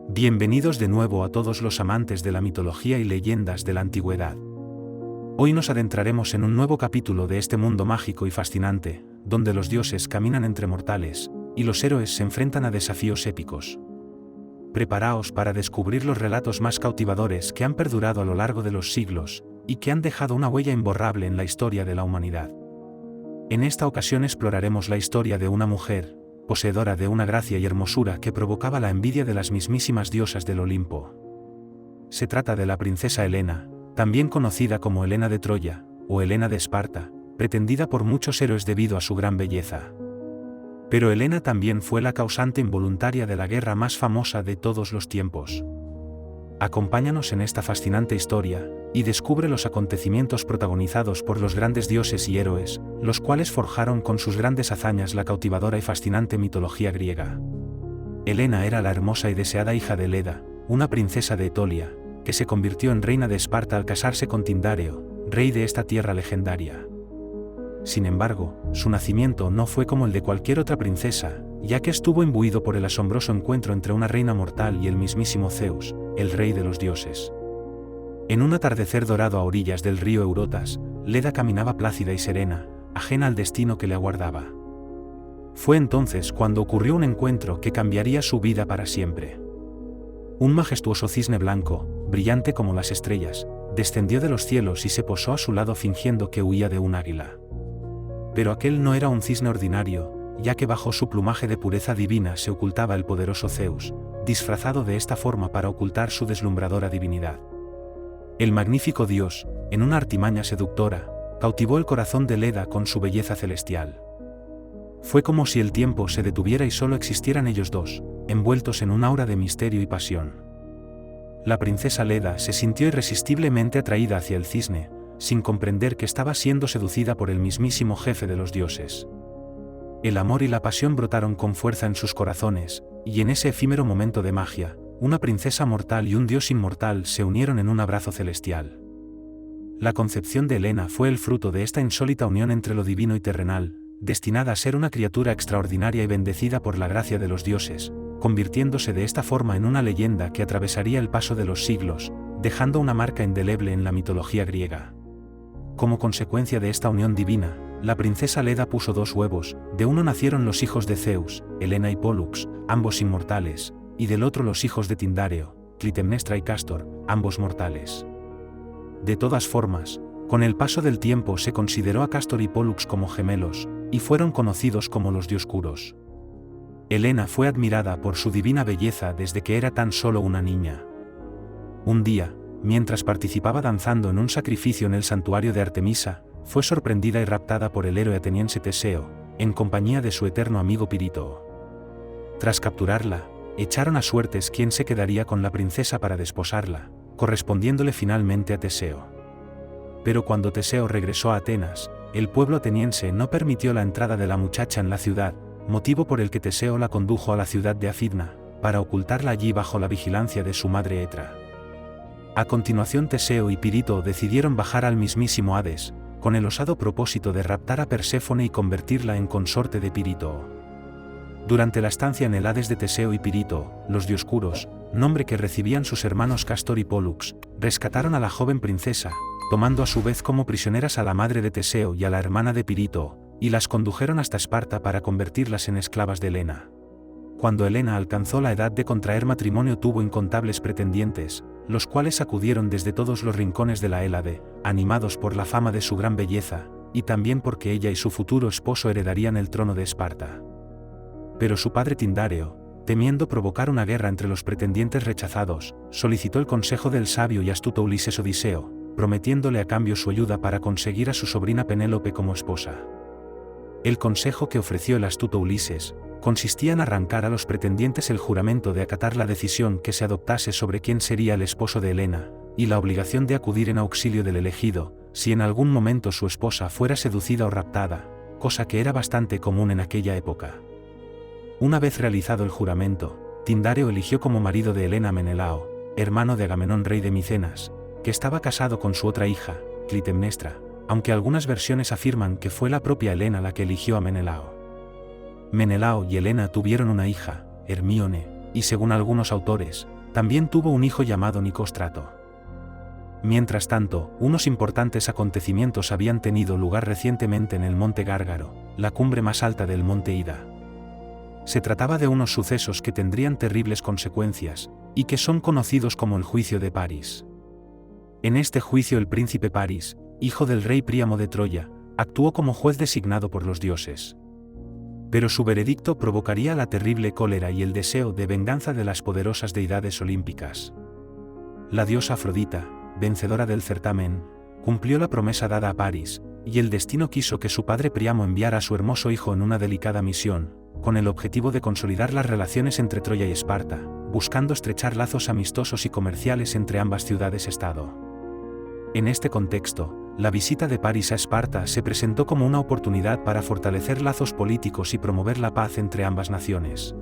Bienvenidos de nuevo a todos los amantes de la mitología y leyendas de la antigüedad. Hoy nos adentraremos en un nuevo capítulo de este mundo mágico y fascinante, donde los dioses caminan entre mortales, y los héroes se enfrentan a desafíos épicos. Preparaos para descubrir los relatos más cautivadores que han perdurado a lo largo de los siglos, y que han dejado una huella imborrable en la historia de la humanidad. En esta ocasión exploraremos la historia de una mujer, poseedora de una gracia y hermosura que provocaba la envidia de las mismísimas diosas del Olimpo. Se trata de la princesa Helena, también conocida como Helena de Troya, o Helena de Esparta, pretendida por muchos héroes debido a su gran belleza. Pero Helena también fue la causante involuntaria de la guerra más famosa de todos los tiempos. Acompáñanos en esta fascinante historia, y descubre los acontecimientos protagonizados por los grandes dioses y héroes, los cuales forjaron con sus grandes hazañas la cautivadora y fascinante mitología griega. Helena era la hermosa y deseada hija de Leda, una princesa de Etolia, que se convirtió en reina de Esparta al casarse con Tindáreo, rey de esta tierra legendaria. Sin embargo, su nacimiento no fue como el de cualquier otra princesa, ya que estuvo imbuido por el asombroso encuentro entre una reina mortal y el mismísimo Zeus, el rey de los dioses. En un atardecer dorado a orillas del río Eurotas, Leda caminaba plácida y serena, ajena al destino que le aguardaba. Fue entonces cuando ocurrió un encuentro que cambiaría su vida para siempre. Un majestuoso cisne blanco, brillante como las estrellas, descendió de los cielos y se posó a su lado fingiendo que huía de un águila. Pero aquel no era un cisne ordinario, ya que bajo su plumaje de pureza divina se ocultaba el poderoso Zeus, disfrazado de esta forma para ocultar su deslumbradora divinidad. El magnífico dios, en una artimaña seductora, cautivó el corazón de Leda con su belleza celestial. Fue como si el tiempo se detuviera y solo existieran ellos dos, envueltos en un aura de misterio y pasión. La princesa Leda se sintió irresistiblemente atraída hacia el cisne, sin comprender que estaba siendo seducida por el mismísimo jefe de los dioses. El amor y la pasión brotaron con fuerza en sus corazones, y en ese efímero momento de magia, una princesa mortal y un dios inmortal se unieron en un abrazo celestial. La concepción de Helena fue el fruto de esta insólita unión entre lo divino y terrenal, destinada a ser una criatura extraordinaria y bendecida por la gracia de los dioses, convirtiéndose de esta forma en una leyenda que atravesaría el paso de los siglos, dejando una marca indeleble en la mitología griega. Como consecuencia de esta unión divina, la princesa Leda puso dos huevos, de uno nacieron los hijos de Zeus, Helena y Pólux, ambos inmortales, y del otro los hijos de Tindáreo, Clitemnestra y Cástor, ambos mortales. De todas formas, con el paso del tiempo se consideró a Cástor y Pólux como gemelos, y fueron conocidos como los Dioscuros. Helena fue admirada por su divina belleza desde que era tan solo una niña. Un día, mientras participaba danzando en un sacrificio en el santuario de Artemisa, fue sorprendida y raptada por el héroe ateniense Teseo, en compañía de su eterno amigo Pirítoo. Tras capturarla, echaron a suertes quién se quedaría con la princesa para desposarla, correspondiéndole finalmente a Teseo. Pero cuando Teseo regresó a Atenas, el pueblo ateniense no permitió la entrada de la muchacha en la ciudad, motivo por el que Teseo la condujo a la ciudad de Acidna, para ocultarla allí bajo la vigilancia de su madre Etra. A continuación Teseo y Pirítoo decidieron bajar al mismísimo Hades, con el osado propósito de raptar a Perséfone y convertirla en consorte de Pirítoo. Durante la estancia en el Hades de Teseo y Pirítoo, los Dioscuros, nombre que recibían sus hermanos Cástor y Pólux, rescataron a la joven princesa, tomando a su vez como prisioneras a la madre de Teseo y a la hermana de Pirítoo, y las condujeron hasta Esparta para convertirlas en esclavas de Helena. Cuando Helena alcanzó la edad de contraer matrimonio tuvo incontables pretendientes, los cuales acudieron desde todos los rincones de la Hélade, animados por la fama de su gran belleza, y también porque ella y su futuro esposo heredarían el trono de Esparta. Pero su padre Tindáreo, temiendo provocar una guerra entre los pretendientes rechazados, solicitó el consejo del sabio y astuto Ulises Odiseo, prometiéndole a cambio su ayuda para conseguir a su sobrina Penélope como esposa. El consejo que ofreció el astuto Ulises consistía en arrancar a los pretendientes el juramento de acatar la decisión que se adoptase sobre quién sería el esposo de Helena, y la obligación de acudir en auxilio del elegido, si en algún momento su esposa fuera seducida o raptada, cosa que era bastante común en aquella época. Una vez realizado el juramento, Tindáreo eligió como marido de Helena a Menelao, hermano de Agamenón rey de Micenas, que estaba casado con su otra hija, Clitemnestra, aunque algunas versiones afirman que fue la propia Helena la que eligió a Menelao. Menelao y Helena tuvieron una hija, Hermíone, y según algunos autores, también tuvo un hijo llamado Nicóstrato. Mientras tanto, unos importantes acontecimientos habían tenido lugar recientemente en el monte Gárgaro, la cumbre más alta del monte Ida. Se trataba de unos sucesos que tendrían terribles consecuencias, y que son conocidos como el juicio de Paris. En este juicio el príncipe Paris, hijo del rey Príamo de Troya, actuó como juez designado por los dioses. Pero su veredicto provocaría la terrible cólera y el deseo de venganza de las poderosas deidades olímpicas. La diosa Afrodita, vencedora del certamen, cumplió la promesa dada a Paris, y el destino quiso que su padre Príamo enviara a su hermoso hijo en una delicada misión, con el objetivo de consolidar las relaciones entre Troya y Esparta, buscando estrechar lazos amistosos y comerciales entre ambas ciudades-estado. En este contexto, la visita de Paris a Esparta se presentó como una oportunidad para fortalecer lazos políticos y promover la paz entre ambas naciones.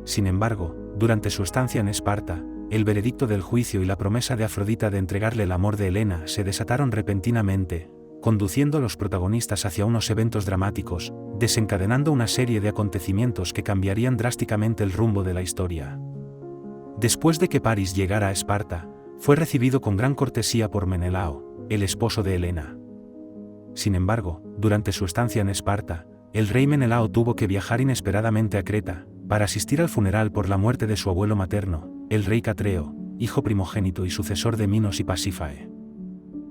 Sin embargo, durante su estancia en Esparta, el veredicto del juicio y la promesa de Afrodita de entregarle el amor de Helena se desataron repentinamente, conduciendo a los protagonistas hacia unos eventos dramáticos, desencadenando una serie de acontecimientos que cambiarían drásticamente el rumbo de la historia. Después de que Paris llegara a Esparta, fue recibido con gran cortesía por Menelao, el esposo de Helena. Sin embargo, durante su estancia en Esparta, el rey Menelao tuvo que viajar inesperadamente a Creta, para asistir al funeral por la muerte de su abuelo materno, el rey Catreo, hijo primogénito y sucesor de Minos y Pasífae.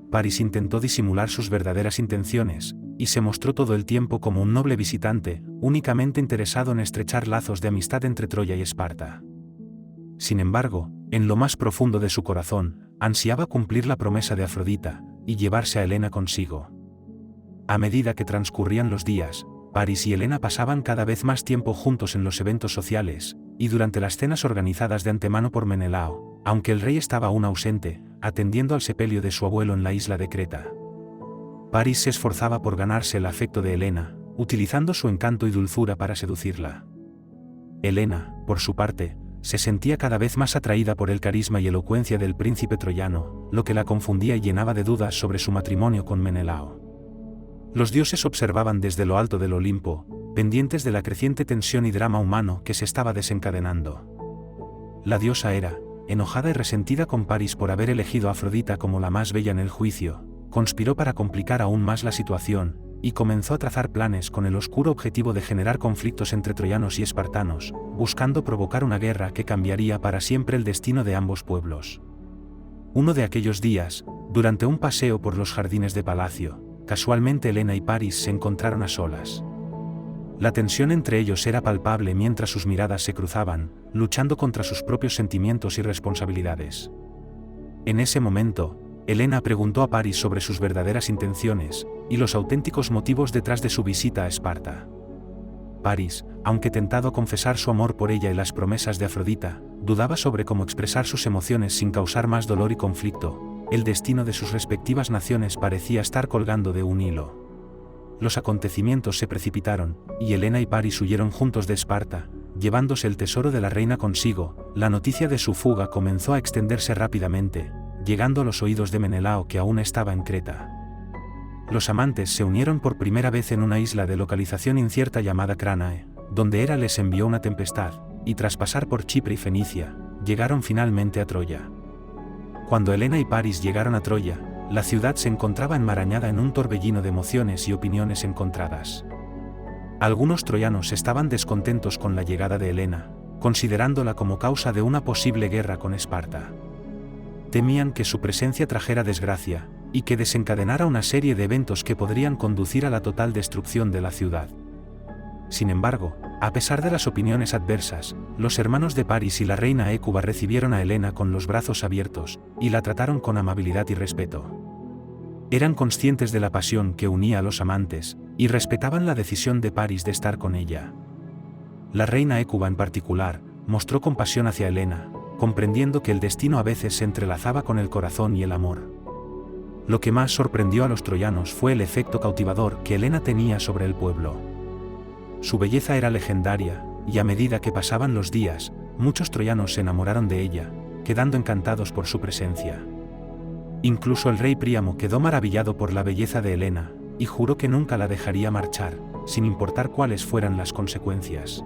Paris intentó disimular sus verdaderas intenciones, y se mostró todo el tiempo como un noble visitante, únicamente interesado en estrechar lazos de amistad entre Troya y Esparta. Sin embargo, en lo más profundo de su corazón, ansiaba cumplir la promesa de Afrodita, y llevarse a Helena consigo. A medida que transcurrían los días, Paris y Helena pasaban cada vez más tiempo juntos en los eventos sociales, y durante las cenas organizadas de antemano por Menelao, aunque el rey estaba aún ausente, atendiendo al sepelio de su abuelo en la isla de Creta. Paris se esforzaba por ganarse el afecto de Helena, utilizando su encanto y dulzura para seducirla. Helena, por su parte, se sentía cada vez más atraída por el carisma y elocuencia del príncipe troyano, lo que la confundía y llenaba de dudas sobre su matrimonio con Menelao. Los dioses observaban desde lo alto del Olimpo, pendientes de la creciente tensión y drama humano que se estaba desencadenando. La diosa Hera, enojada y resentida con Paris por haber elegido a Afrodita como la más bella en el juicio, conspiró para complicar aún más la situación, y comenzó a trazar planes con el oscuro objetivo de generar conflictos entre troyanos y espartanos, buscando provocar una guerra que cambiaría para siempre el destino de ambos pueblos. Uno de aquellos días, durante un paseo por los jardines de palacio, casualmente Helena y Paris se encontraron a solas. La tensión entre ellos era palpable mientras sus miradas se cruzaban, luchando contra sus propios sentimientos y responsabilidades. En ese momento, Helena preguntó a Paris sobre sus verdaderas intenciones, y los auténticos motivos detrás de su visita a Esparta. Paris, aunque tentado a confesar su amor por ella y las promesas de Afrodita, dudaba sobre cómo expresar sus emociones sin causar más dolor y conflicto. El destino de sus respectivas naciones parecía estar colgando de un hilo. Los acontecimientos se precipitaron, y Helena y Paris huyeron juntos de Esparta, llevándose el tesoro de la reina consigo. La noticia de su fuga comenzó a extenderse rápidamente, llegando a los oídos de Menelao, que aún estaba en Creta. Los amantes se unieron por primera vez en una isla de localización incierta llamada Cranae, donde Hera les envió una tempestad, y tras pasar por Chipre y Fenicia, llegaron finalmente a Troya. Cuando Helena y Paris llegaron a Troya, la ciudad se encontraba enmarañada en un torbellino de emociones y opiniones encontradas. Algunos troyanos estaban descontentos con la llegada de Helena, considerándola como causa de una posible guerra con Esparta. Temían que su presencia trajera desgracia, y que desencadenara una serie de eventos que podrían conducir a la total destrucción de la ciudad. Sin embargo, a pesar de las opiniones adversas, los hermanos de Paris y la reina Hécuba recibieron a Helena con los brazos abiertos, y la trataron con amabilidad y respeto. Eran conscientes de la pasión que unía a los amantes, y respetaban la decisión de Paris de estar con ella. La reina Hécuba en particular, mostró compasión hacia Helena, comprendiendo que el destino a veces se entrelazaba con el corazón y el amor. Lo que más sorprendió a los troyanos fue el efecto cautivador que Helena tenía sobre el pueblo. Su belleza era legendaria, y a medida que pasaban los días, muchos troyanos se enamoraron de ella, quedando encantados por su presencia. Incluso el rey Príamo quedó maravillado por la belleza de Helena, y juró que nunca la dejaría marchar, sin importar cuáles fueran las consecuencias.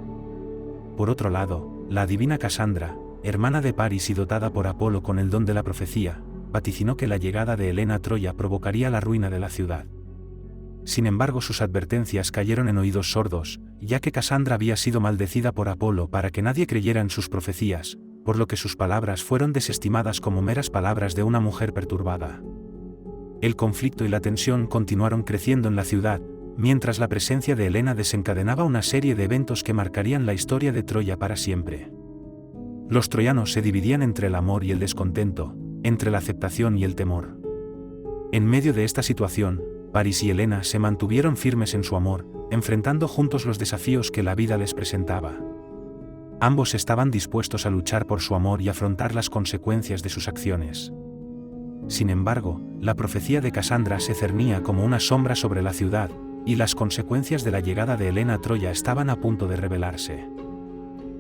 Por otro lado, la adivina Casandra, hermana de Paris y dotada por Apolo con el don de la profecía, vaticinó que la llegada de Helena a Troya provocaría la ruina de la ciudad. Sin embargo, sus advertencias cayeron en oídos sordos, ya que Casandra había sido maldecida por Apolo para que nadie creyera en sus profecías, por lo que sus palabras fueron desestimadas como meras palabras de una mujer perturbada. El conflicto y la tensión continuaron creciendo en la ciudad, mientras la presencia de Helena desencadenaba una serie de eventos que marcarían la historia de Troya para siempre. Los troyanos se dividían entre el amor y el descontento, entre la aceptación y el temor. En medio de esta situación, Paris y Helena se mantuvieron firmes en su amor, enfrentando juntos los desafíos que la vida les presentaba. Ambos estaban dispuestos a luchar por su amor y afrontar las consecuencias de sus acciones. Sin embargo, la profecía de Casandra se cernía como una sombra sobre la ciudad, y las consecuencias de la llegada de Helena a Troya estaban a punto de revelarse.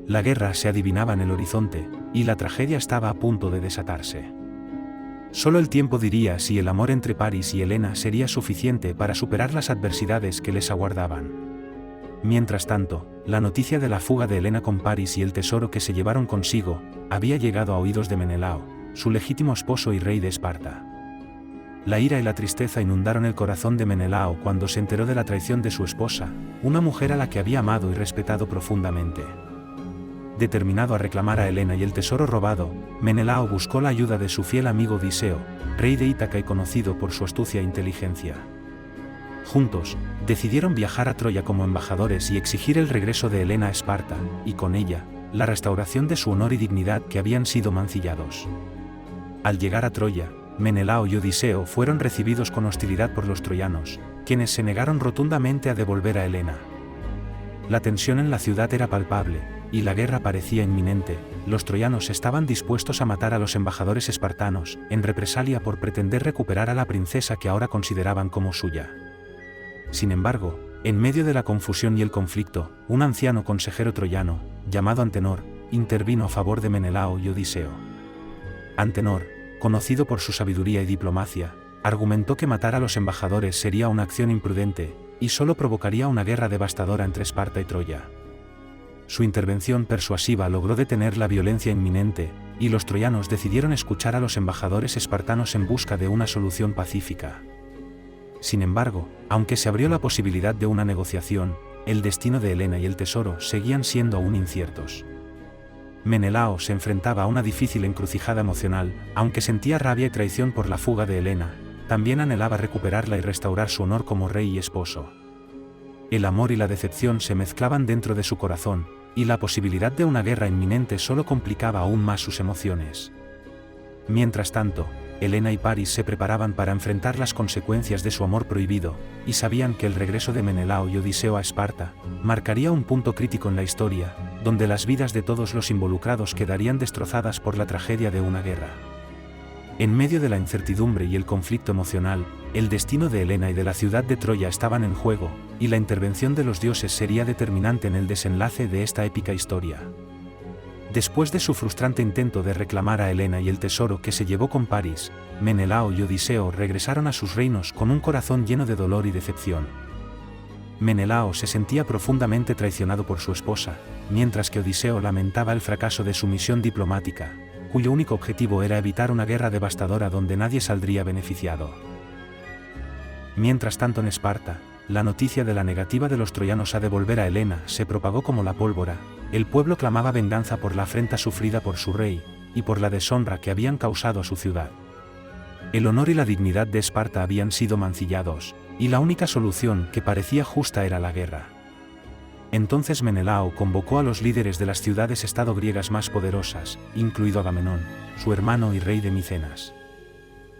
La guerra se adivinaba en el horizonte, y la tragedia estaba a punto de desatarse. Solo el tiempo diría si el amor entre Paris y Helena sería suficiente para superar las adversidades que les aguardaban. Mientras tanto, la noticia de la fuga de Helena con Paris y el tesoro que se llevaron consigo, había llegado a oídos de Menelao, su legítimo esposo y rey de Esparta. La ira y la tristeza inundaron el corazón de Menelao cuando se enteró de la traición de su esposa, una mujer a la que había amado y respetado profundamente. Determinado a reclamar a Helena y el tesoro robado, Menelao buscó la ayuda de su fiel amigo Odiseo, rey de Ítaca y conocido por su astucia e inteligencia. Juntos, decidieron viajar a Troya como embajadores y exigir el regreso de Helena a Esparta, y con ella, la restauración de su honor y dignidad que habían sido mancillados. Al llegar a Troya, Menelao y Odiseo fueron recibidos con hostilidad por los troyanos, quienes se negaron rotundamente a devolver a Helena. La tensión en la ciudad era palpable, y la guerra parecía inminente. Los troyanos estaban dispuestos a matar a los embajadores espartanos, en represalia por pretender recuperar a la princesa que ahora consideraban como suya. Sin embargo, en medio de la confusión y el conflicto, un anciano consejero troyano, llamado Antenor, intervino a favor de Menelao y Odiseo. Antenor, conocido por su sabiduría y diplomacia, argumentó que matar a los embajadores sería una acción imprudente, y solo provocaría una guerra devastadora entre Esparta y Troya. Su intervención persuasiva logró detener la violencia inminente, y los troyanos decidieron escuchar a los embajadores espartanos en busca de una solución pacífica. Sin embargo, aunque se abrió la posibilidad de una negociación, el destino de Helena y el tesoro seguían siendo aún inciertos. Menelao se enfrentaba a una difícil encrucijada emocional, aunque sentía rabia y traición por la fuga de Helena, también anhelaba recuperarla y restaurar su honor como rey y esposo. El amor y la decepción se mezclaban dentro de su corazón, y la posibilidad de una guerra inminente solo complicaba aún más sus emociones. Mientras tanto, Helena y Paris se preparaban para enfrentar las consecuencias de su amor prohibido, y sabían que el regreso de Menelao y Odiseo a Esparta marcaría un punto crítico en la historia, donde las vidas de todos los involucrados quedarían destrozadas por la tragedia de una guerra. En medio de la incertidumbre y el conflicto emocional, el destino de Helena y de la ciudad de Troya estaban en juego, y la intervención de los dioses sería determinante en el desenlace de esta épica historia. Después de su frustrante intento de reclamar a Helena y el tesoro que se llevó con Paris, Menelao y Odiseo regresaron a sus reinos con un corazón lleno de dolor y decepción. Menelao se sentía profundamente traicionado por su esposa, mientras que Odiseo lamentaba el fracaso de su misión diplomática, cuyo único objetivo era evitar una guerra devastadora donde nadie saldría beneficiado. Mientras tanto en Esparta, la noticia de la negativa de los troyanos a devolver a Helena se propagó como la pólvora. El pueblo clamaba venganza por la afrenta sufrida por su rey, y por la deshonra que habían causado a su ciudad. El honor y la dignidad de Esparta habían sido mancillados, y la única solución que parecía justa era la guerra. Entonces Menelao convocó a los líderes de las ciudades-estado griegas más poderosas, incluido Agamenón, su hermano y rey de Micenas.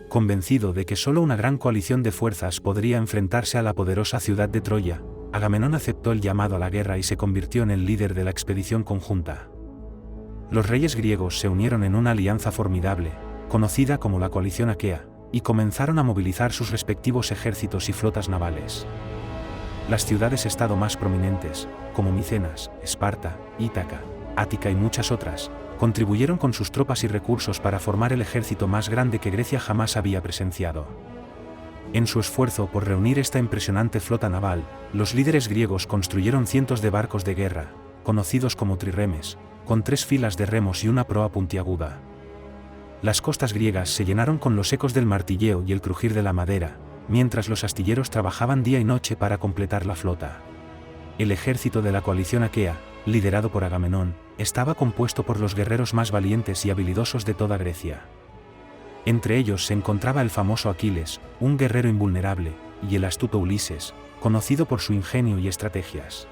Convencido de que solo una gran coalición de fuerzas podría enfrentarse a la poderosa ciudad de Troya, Agamenón aceptó el llamado a la guerra y se convirtió en el líder de la expedición conjunta. Los reyes griegos se unieron en una alianza formidable, conocida como la coalición aquea, y comenzaron a movilizar sus respectivos ejércitos y flotas navales. Las ciudades-estado más prominentes, como Micenas, Esparta, Ítaca, Ática y muchas otras, contribuyeron con sus tropas y recursos para formar el ejército más grande que Grecia jamás había presenciado. En su esfuerzo por reunir esta impresionante flota naval, los líderes griegos construyeron cientos de barcos de guerra, conocidos como trirremes, con 3 filas de remos y una proa puntiaguda. Las costas griegas se llenaron con los ecos del martilleo y el crujir de la madera, mientras los astilleros trabajaban día y noche para completar la flota. El ejército de la coalición aquea, liderado por Agamenón, estaba compuesto por los guerreros más valientes y habilidosos de toda Grecia. Entre ellos se encontraba el famoso Aquiles, un guerrero invulnerable, y el astuto Ulises, conocido por su ingenio y estrategias.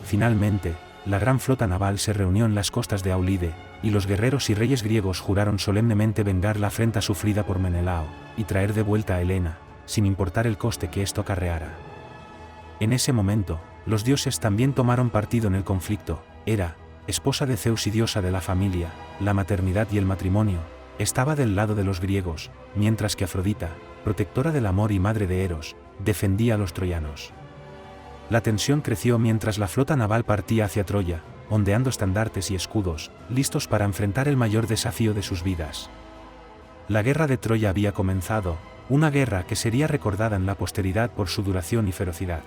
Finalmente, la gran flota naval se reunió en las costas de Aulide, y los guerreros y reyes griegos juraron solemnemente vengar la afrenta sufrida por Menelao, y traer de vuelta a Helena, sin importar el coste que esto acarreara. En ese momento, los dioses también tomaron partido en el conflicto. Hera, esposa de Zeus y diosa de la familia, la maternidad y el matrimonio, estaba del lado de los griegos, mientras que Afrodita, protectora del amor y madre de Eros, defendía a los troyanos. La tensión creció mientras la flota naval partía hacia Troya, ondeando estandartes y escudos, listos para enfrentar el mayor desafío de sus vidas. La guerra de Troya había comenzado, una guerra que sería recordada en la posteridad por su duración y ferocidad.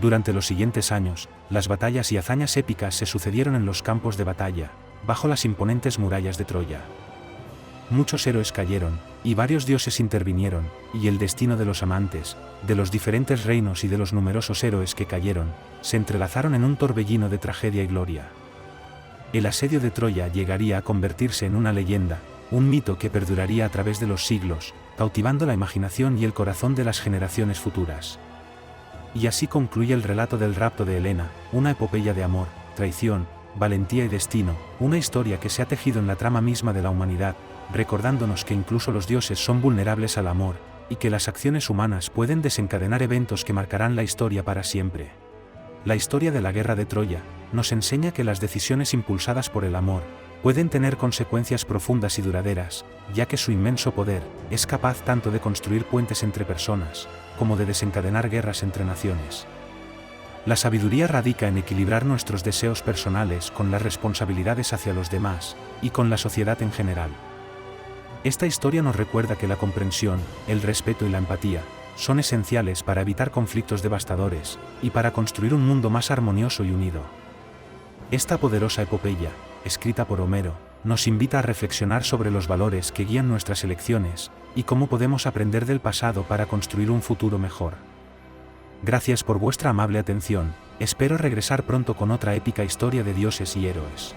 Durante los siguientes años, las batallas y hazañas épicas se sucedieron en los campos de batalla, bajo las imponentes murallas de Troya. Muchos héroes cayeron, y varios dioses intervinieron, y el destino de los amantes, de los diferentes reinos y de los numerosos héroes que cayeron, se entrelazaron en un torbellino de tragedia y gloria. El asedio de Troya llegaría a convertirse en una leyenda, un mito que perduraría a través de los siglos, cautivando la imaginación y el corazón de las generaciones futuras. Y así concluye el relato del rapto de Helena, una epopeya de amor, traición, valentía y destino, una historia que se ha tejido en la trama misma de la humanidad, recordándonos que incluso los dioses son vulnerables al amor, y que las acciones humanas pueden desencadenar eventos que marcarán la historia para siempre. La historia de la guerra de Troya nos enseña que las decisiones impulsadas por el amor pueden tener consecuencias profundas y duraderas, ya que su inmenso poder es capaz tanto de construir puentes entre personas, como de desencadenar guerras entre naciones. La sabiduría radica en equilibrar nuestros deseos personales con las responsabilidades hacia los demás, y con la sociedad en general. Esta historia nos recuerda que la comprensión, el respeto y la empatía son esenciales para evitar conflictos devastadores, y para construir un mundo más armonioso y unido. Esta poderosa epopeya, escrita por Homero, nos invita a reflexionar sobre los valores que guían nuestras elecciones, y cómo podemos aprender del pasado para construir un futuro mejor. Gracias por vuestra amable atención, espero regresar pronto con otra épica historia de dioses y héroes.